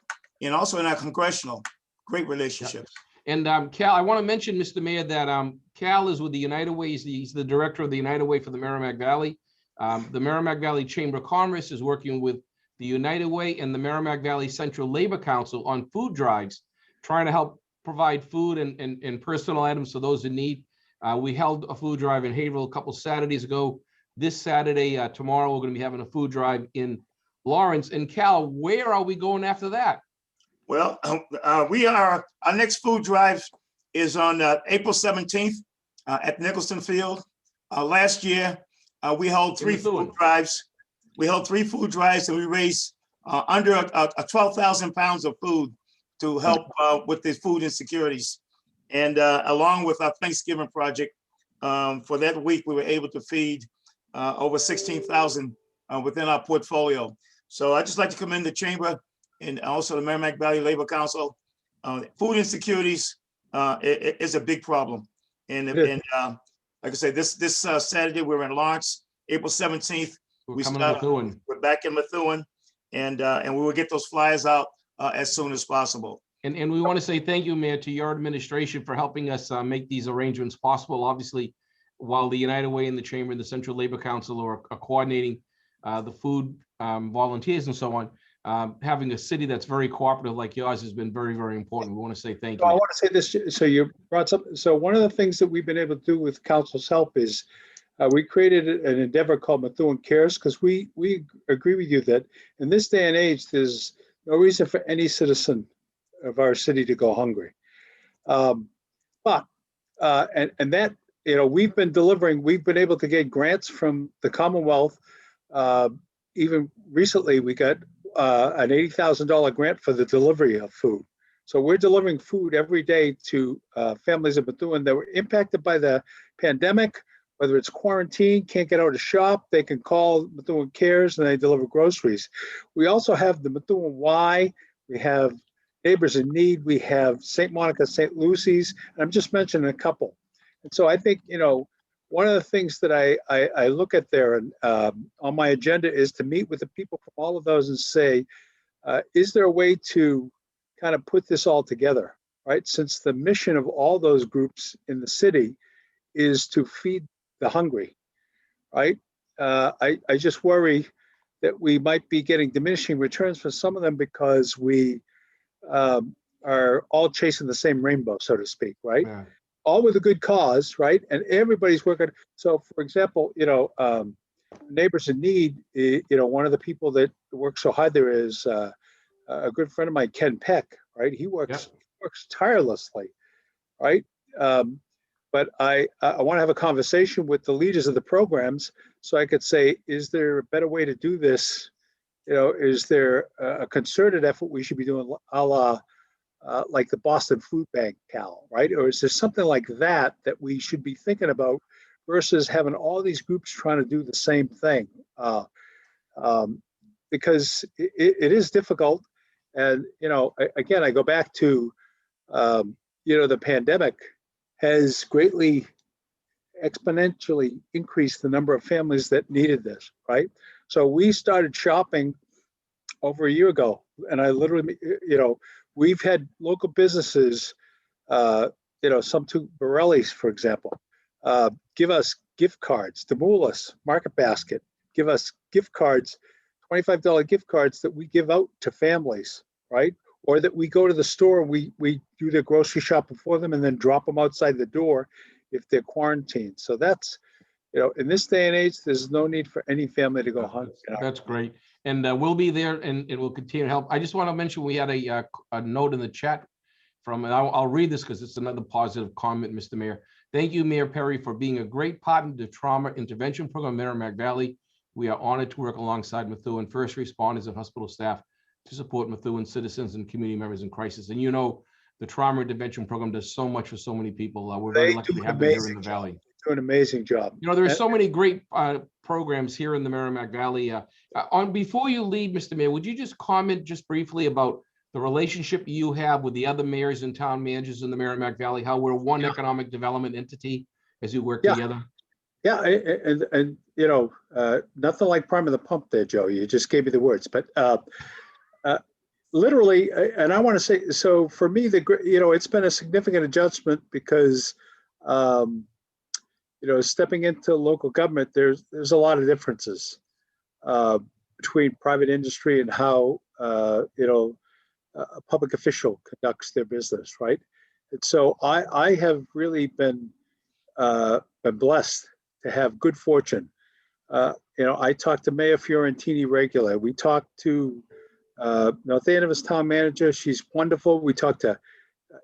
D: and also in our congressional. Great relationships.
B: And Cal, I want to mention, Mr. Mayor, that Cal is with the United Way. He's the director of the United Way for the Merrimack Valley. The Merrimack Valley Chamber of Commerce is working with the United Way and the Merrimack Valley Central Labor Council on food drives, trying to help provide food and personal items to those in need. We held a food drive in Haverhill a couple Saturdays ago. This Saturday, tomorrow, we're going to be having a food drive in Lawrence. And Cal, where are we going after that?
D: Well, our next food drive is on April 17th at Nicholson Field. Last year, we held three food drives. We held 3 food drives, and we raised under 12,000 pounds of food to help with the food insecurities. And along with our Thanksgiving project, for that week, we were able to feed over 16,000 within our portfolio. So I'd just like to commend the Chamber and also the Merrimack Valley Labor Council. Food insecurities is a big problem. And like I said, this Saturday, we're in Lawrence, April 17th. We're back in Methuen, and we will get those flyers out as soon as possible.
B: And we want to say thank you, Mayor, to your administration for helping us make these arrangements possible. Obviously, while the United Way and the Chamber and the Central Labor Council are coordinating the food volunteers and so on, having a city that's very cooperative like yours has been very, very important. We want to say thank you.
E: I want to say this. So you brought something. So one of the things that we've been able to do with council's help is we created an endeavor called Methuen Cares, because we agree with you that in this day and age, there's no reason for any citizen of our city to go hungry. But that, you know, we've been able to get grants from the Commonwealth. Even recently, we got an $80,000 grant for the delivery of food. So we're delivering food every day to families in Methuen that were impacted by the pandemic, whether it's quarantine, can't get out to shop, they can call Methuen Cares and they deliver groceries. We also have the Methuen Y, we have Neighbors in Need, we have St. Monica, St. Lucy's, and I'm just mentioning a couple. And so I think, you know, one of the things that I look at there and on my agenda is to meet with the people from all of those and say, is there a way to kind of put this all together, right? Since the mission of all those groups in the city is to feed the hungry, right? I just worry that we might be getting diminishing returns for some of them because we are all chasing the same rainbow, so to speak, right?
B: Yeah.
E: All with a good cause, right? And everybody's working. So, for example, Neighbors in Need, one of the people that works so hard there is a good friend of mine, Ken Peck, right? He works tirelessly, right? But I want to have a conversation with the leaders of the programs so I could say, is there a better way to do this? Is there a concerted effort we should be doing a la like the Boston Food Bank, Cal, right? Or is there something like that that we should be thinking about versus having all these groups trying to do the same thing? Because it is difficult. And, again, I go back to, the pandemic has greatly exponentially increased the number of families that needed this, right? So we started shopping over a year ago, and I literally, we've had local businesses, some to Borelli's, for example, give us gift cards, Demoulas, Market Basket, give us gift cards, $25 gift cards that we give out to families, right? Or that we go to the store, we do their grocery shopping for them and then drop them outside the door if they're quarantined. So that's, in this day and age, there's no need for any family to go hungry.
B: That's great. And we'll be there and we'll continue to help. I just want to mention we had a note in the chat from, and I'll read this because it's another positive comment, Mr. Mayor. Thank you, Mayor Perry, for being a great partner to trauma intervention program, Merrimack Valley. We are honored to work alongside Methuen first responders and hospital staff to support Methuen citizens and community members in crisis. And the trauma intervention program does so much for so many people. We're very lucky to have them here in the Valley.
E: Do an amazing job.
B: There's so many great programs here in the Merrimack Valley. Before you leave, Mr. Mayor, would you just comment just briefly about the relationship you have with the other mayors and town managers in the Merrimack Valley, how we're one economic development entity as we work together?
E: Yeah, and nothing like priming the pump there, Joe. You just gave me the words, but literally, and I want to say, so for me, it's been a significant adjustment because, stepping into local government, there's a lot of differences between private industry and how, a public official conducts their business, right? And so I have really been blessed to have good fortune. I talk to Mayor Fiorentini regularly. We talk to North Andover's town manager. She's wonderful. We talk to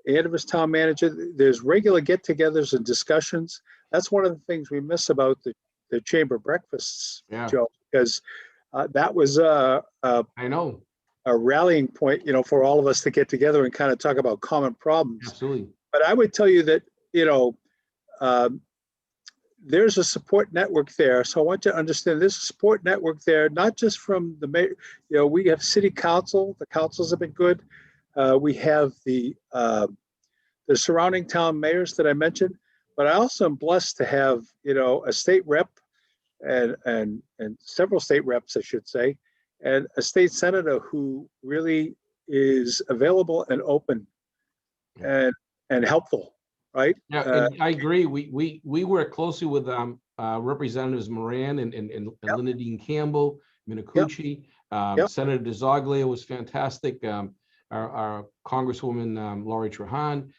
E: Andover's town manager. There's regular get-togethers and discussions. That's one of the things we miss about the chamber breakfasts, Joe, because that was I know a rallying point, for all of us to get together and kind of talk about common problems.
B: Absolutely.
E: But I would tell you that, there's a support network there. So I want you to understand there's a support network there, not just from the mayor. We have city council. The councils have been good. We have the surrounding town mayors that I mentioned, but I also am blessed to have, a state rep and several state reps, I should say, and a state senator who really is available and open and helpful. Right.
B: Yeah, and I agree. We work closely with Representatives Moran and Linda Dean Campbell, Minicucci, Senator DeZoglia was fantastic. Our Congresswoman Laurie Trahan.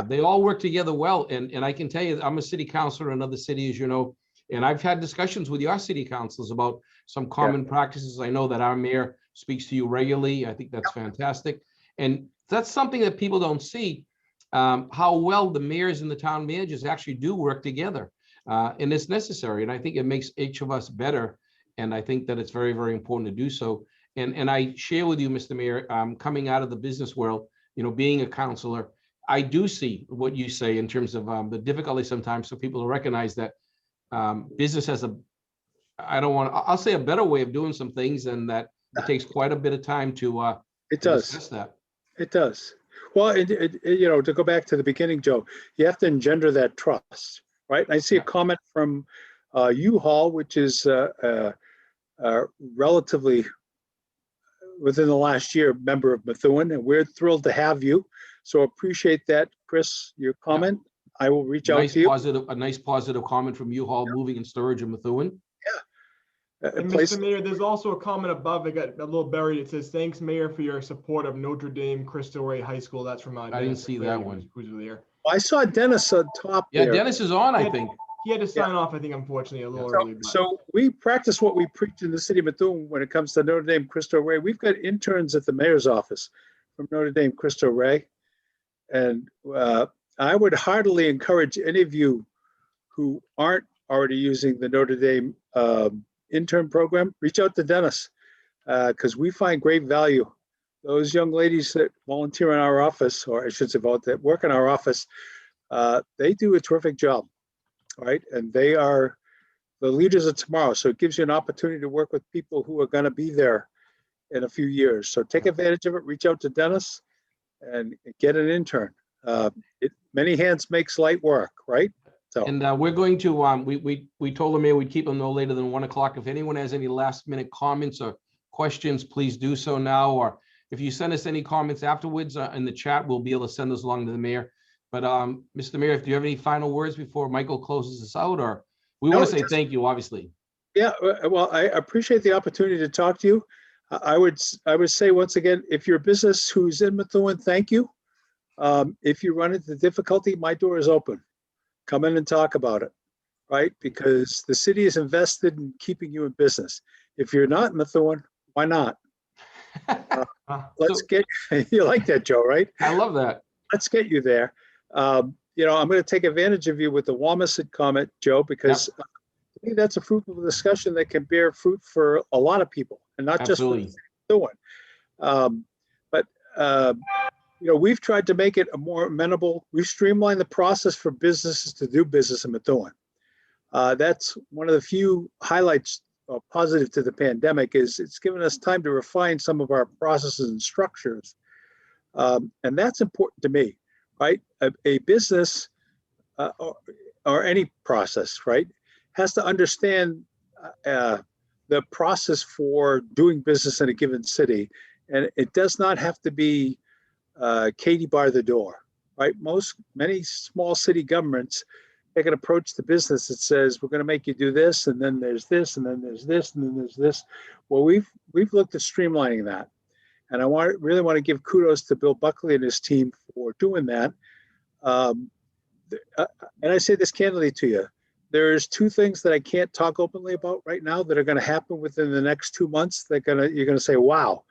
B: They all work together well. And I can tell you, I'm a city councilor in other cities, and I've had discussions with your city councils about some common practices. I know that our mayor speaks to you regularly. I think that's fantastic. And that's something that people don't see. How well the mayors and the town managers actually do work together. And it's necessary. And I think it makes each of us better. And I think that it's very, very important to do so. And I share with you, Mr. Mayor, coming out of the business world, being a counselor, I do see what you say in terms of the difficulty sometimes for people to recognize that business has I'll say a better way of doing some things, and that it takes quite a bit of time to discuss that.
E: It does. Well, to go back to the beginning, Joe, you have to engender that trust, right? And I see a comment from U-Haul, which is relatively within the last year, member of Methuen, and we're thrilled to have you. So appreciate that, Chris, your comment. I will reach out
B: Nice
E: to you.
B: a nice positive comment from U-Haul Moving and Storage in Methuen.
C: And Mr. Mayor, there's also a comment above. It got a little buried. It says, "Thanks, Mayor, for your support of Notre Dame Cristo Rey High School." That's from
B: I didn't
C: Dennis
B: see
C: Clary,
B: that one.
C: who's there.
E: I saw Dennis on top
B: Yeah,
E: there.
B: Dennis is on, I think.
C: He had to sign off, I think, unfortunately, a little
E: So,
C: early. But
E: so we practice what we preach in the city of Methuen when it comes to Notre Dame Cristo Rey. We've got interns at the mayor's office from Notre Dame Cristo Rey. And I would heartily encourage any of you who aren't already using the Notre Dame intern program, reach out to Dennis, because we find great value. Those young ladies that volunteer in our office, or I should say that work in our office, they do a terrific job, right? And they are the leaders of tomorrow. So it gives you an opportunity to work with people who are going to be there in a few years. So take advantage of it, reach out to Dennis and get an intern. Many hands makes light work, right? So.
B: And we're going to, we told the mayor we'd keep them no later than 1 o'clock. If anyone has any last minute comments or questions, please do so now. Or if you send us any comments afterwards in the chat, we'll be able to send those along to the mayor. But Mr. Mayor, do you have any final words before Michael closes us out? Or we want to say thank you, obviously.
E: Yeah, well, I appreciate the opportunity to talk to you. I would say once again, if you're a business who's in Methuen, thank you. If you run into difficulty, my door is open. Come in and talk about it, right? Because the city is invested in keeping you in business. If you're not in Methuen, why not? Let's get, you like that, Joe, right?
B: I love that.
E: Let's get you there. I'm going to take advantage of you with the Wamisit comment, Joe, because to me, that's a fruitful discussion that can bear fruit for a lot of people and not just for Methuen. We've tried to make it a more amenable. We've streamlined the process for businesses to do business in Methuen. That's one of the few highlights positive to the pandemic is it's given us time to refine some of our processes and structures. And that's important to me, right? A business or any process, right, has to understand the process for doing business in a given city. And it does not have to be Katie bar the door, right? Many small city governments take an approach to business that says we're going to make you do this, and then there's this, and then there's this, and then there's this. Well, we've looked at streamlining that, and I really want to give kudos to Bill Buckley and his team for doing that. And I say this candidly to you: there's two things that I can't talk openly about right now that are going to happen within the next 2 months. You're going to say, "Wow."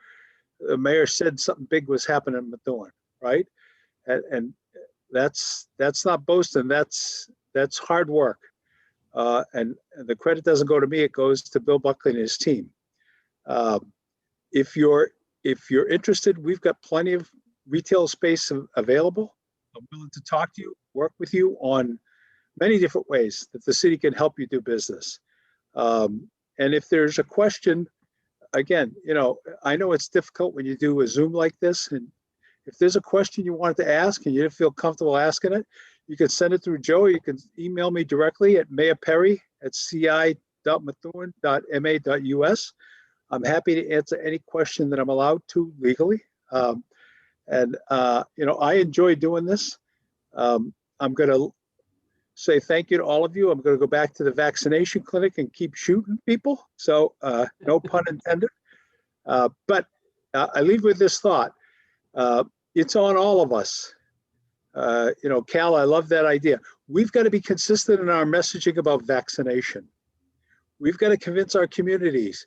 E: The mayor said something big was happening in Methuen, right? And that's not boasting. That's hard work. And the credit doesn't go to me; it goes to Bill Buckley and his team. If you're interested, we've got plenty of retail space available. I'm willing to talk to you, work with you on many different ways that the city can help you do business. And if there's a question, again, I know it's difficult when you do a Zoom like this, and if there's a question you wanted to ask and you didn't feel comfortable asking it, you can send it through Joe, or you can email me directly at mayorperry@ci.methuen.ma.us. I'm happy to answer any question that I'm allowed to legally. I enjoy doing this. I'm going to say thank you to all of you. I'm going to go back to the vaccination clinic and keep shooting people. So no pun intended. But I leave with this thought. It's on all of us. Cal, I love that idea. We've got to be consistent in our messaging about vaccination. We've got to convince our communities.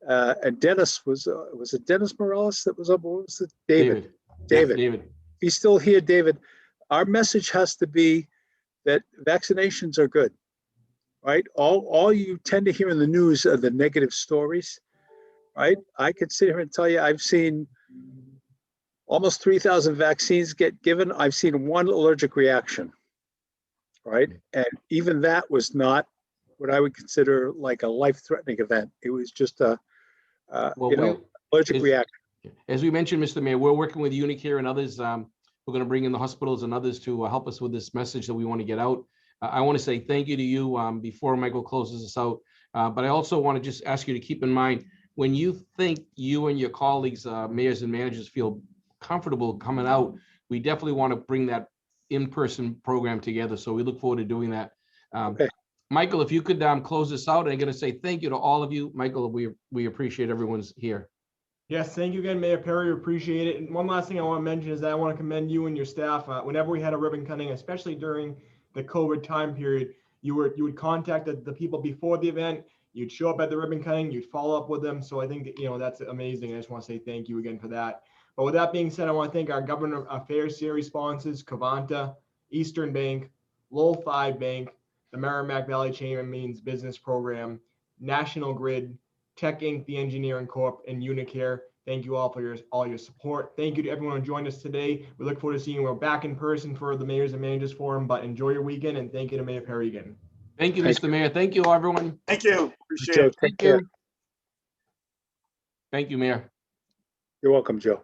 E: And Dennis was it Dennis Morales that was up? What was it? David. David. He's still here, David. Our message has to be that vaccinations are good, right? All you tend to hear in the news are the negative stories, right? I could sit here and tell you I've seen almost 3,000 vaccines get given. I've seen one allergic reaction, right? And even that was not what I would consider like a life-threatening event. It was just a allergic reaction.
B: As we mentioned, Mr. Mayor, we're working with Unicare and others. We're going to bring in the hospitals and others to help us with this message that we want to get out. I want to say thank you to you before Michael closes us out. But I also want to just ask you to keep in mind, when you think you and your colleagues, mayors and managers feel comfortable coming out, we definitely want to bring that in-person program together. So we look forward to doing that.
E: Okay.
B: Michael, if you could close this out, and I'm going to say thank you to all of you. Michael, we appreciate everyone's here.
C: Yes, thank you again, Mayor Perry. Appreciate it. And one last thing I want to mention is that I want to commend you and your staff. Whenever we had a ribbon cutting, especially during the COVID time period, you would contact the people before the event. You'd show up at the ribbon cutting. You'd follow up with them. So I think that's amazing. I just want to say thank you again for that. But with that being said, I want to thank our Government Affairs Series sponsors: Cavanta, Eastern Bank, Lowell 5 Bank, the Merrimack Valley Chain Means Business Program, National Grid, Tech Inc., the Engineering Corp., and Unicare. Thank you all for all your support. Thank you to everyone who joined us today. We look forward to seeing you back in person for the Mayors and Managers Forum, but enjoy your weekend, and thank you to Mayor Perry again.
B: Thank you,
E: Thank
B: Mr. Mayor. Thank you, everyone.
D: Thank you. Appreciate
E: Joe,
D: it.
E: take care.
B: Thank you, Mayor.
E: You're welcome, Joe.